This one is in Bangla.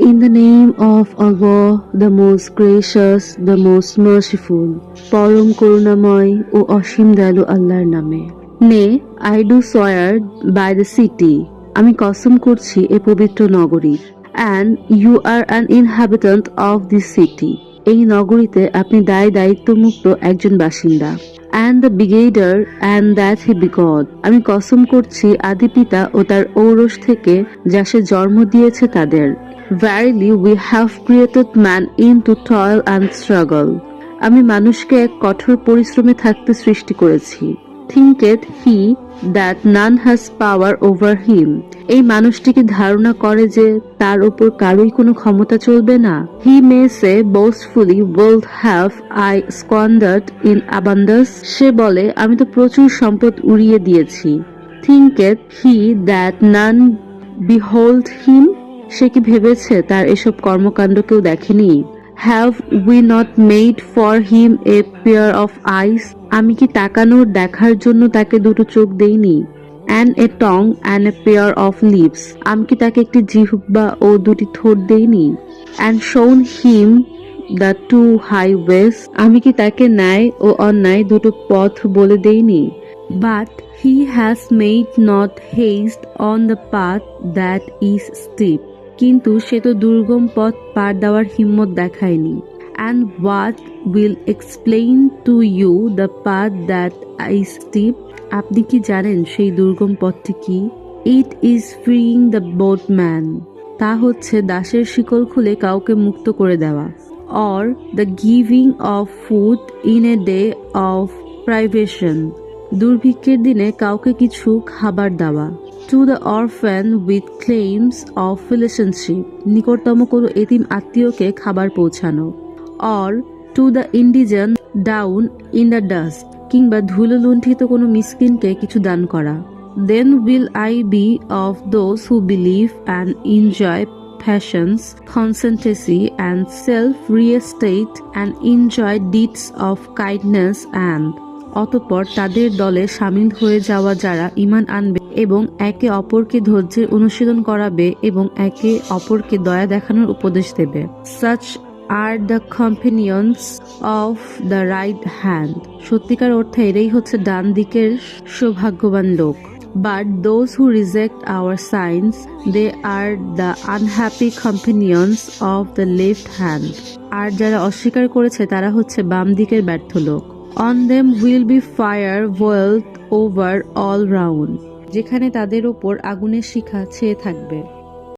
In the name of Allah, the most gracious, the most merciful, পরম করুণাময় ও অসীম দয়ালু আল্লাহর নামে। Nay, I do swear by the city, আমি কসম করছি এ পবিত্র নগরীর। And you are an inhabitant of this city, এই নগরীতে আপনি দায়িত্বমুক্ত একজন বাসিন্দা। And the begetter and that he begot, আমি কসম করছি আদি পিতা ও তার ঔরস থেকে যা সে জন্ম দিয়েছে তাদের। Verily we have created man into toil and struggle, আমি মানুষকে এক কঠোর পরিশ্রমে থাকতে সৃষ্টি করেছি। Thinketh he that none has power over him, এই মানুষটিকে ধারণা করে যে তার উপর কারোই কোনো ক্ষমতা চলবে না। He may say boastfully, wilt have I squandered in abundance, সে বলে আমি তো প্রচুর সম্পদ উড়িয়ে দিয়েছি। Thinketh he that none behold him, সে কি ভেবেছে তার এসব কর্মকাণ্ড কেউ দেখেনি? Have we not made for him a pair of eyes, আমি কি তাকানোর দেখার জন্য তাকে দুটো চোখ দেইনি? And a tongue and a pair of lips, আমি কি তাকে একটি জিহ্বা ও দুটি ঠোঁট দেইনি? And shown him the two highways, আমি কি তাকে ন্যায় ও অন্যায় দুটো পথ বলে দেইনি? But he has made not haste on the path that is steep, কিন্তু সে তো দুর্গম পথ পার দেওয়ার হিম্মত দেখায়নি। And what will explain to you the path that is steep, আপনি কি জানেন সেই দুর্গম পথটি কি? It is freeing the boatman, তা হচ্ছে দাসের শিকল খুলে কাউকে মুক্ত করে দেওয়া। Or the giving of food in a day of privation, দুর্ভিক্ষের দিনে কাউকে কিছু খাবার দেওয়া। To the orphan with claims of relationship, নিকটতম কোনো এতিম আত্মীয়কে খাবার পৌঁছানো। Or to the indigent down in the dust, কিংবা ধুলো লুণ্ঠিত কোনো মিসকিনকে কিছু দান করা। Then will I be of those who believe and enjoy passions, constancy and self-restraint and enjoy deeds of kindness and, অতঃপর তাদের দলে সামিল হয়ে যাওয়া যারা ঈমান আনবে এবং একে অপরকে ধৈর্যের অনুশীলন করাবে এবং একে অপরকে দয়া দেখানোর উপদেশ দেবে। Such are the companions of the right hand, সত্যিকার অর্থে এরাই হচ্ছে ডান দিকের সৌভাগ্যবান লোক। But those who reject our signs, they are the unhappy companions of the left hand, আর যারা অস্বীকার করেছে তারা হচ্ছে বাম দিকের ব্যর্থ লোক। On them will be fire boiled over all round, যেখানে তাদের ওপর আগুনের শিখা ছেয়ে থাকবে।